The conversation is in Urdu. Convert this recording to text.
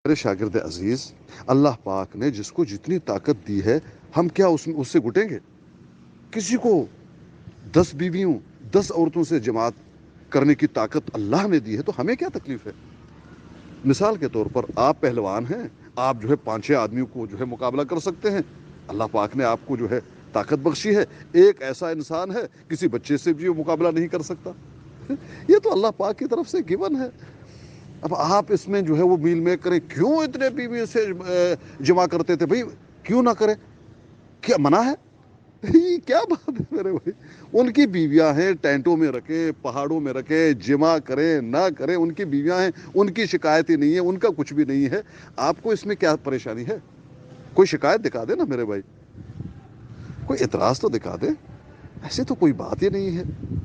میرے شاگرد عزیز، اللہ پاک نے جس کو جتنی طاقت دی ہے، ہم کیا اس سے گھٹیں گے؟ کسی کو 10 بیویوں 10 عورتوں سے جماعت کرنے کی طاقت اللہ نے دی ہے، تو ہمیں کیا تکلیف ہے؟ مثال کے طور پر آپ پہلوان ہیں، آپ 5-6 آدمیوں کو مقابلہ کر سکتے ہیں، اللہ پاک نے آپ کو طاقت بخشی ہے۔ ایک ایسا انسان ہے کسی بچے سے بھی وہ مقابلہ نہیں کر سکتا، یہ تو اللہ پاک کی طرف سے گیون ہے۔ اب آپ اس میں وہ میل میک کریں، کیوں اتنے بیوی سے جمع کرتے تھے؟ بھائی کیوں نہ کرے؟ کیا منع ہے؟ کیا بات ہے میرے بھائی؟ ان کی بیویاں ہیں، ٹینٹوں میں رکھیں، پہاڑوں میں رکھیں، جمع کریں نہ کریں، ان کی بیویاں ہیں، ان کی شکایت ہی نہیں ہے، ان کا کچھ بھی نہیں ہے، آپ کو اس میں کیا پریشانی ہے؟ کوئی شکایت دکھا دے نا میرے بھائی، کوئی اعتراض تو دکھا دے، ایسے تو کوئی بات ہی نہیں ہے۔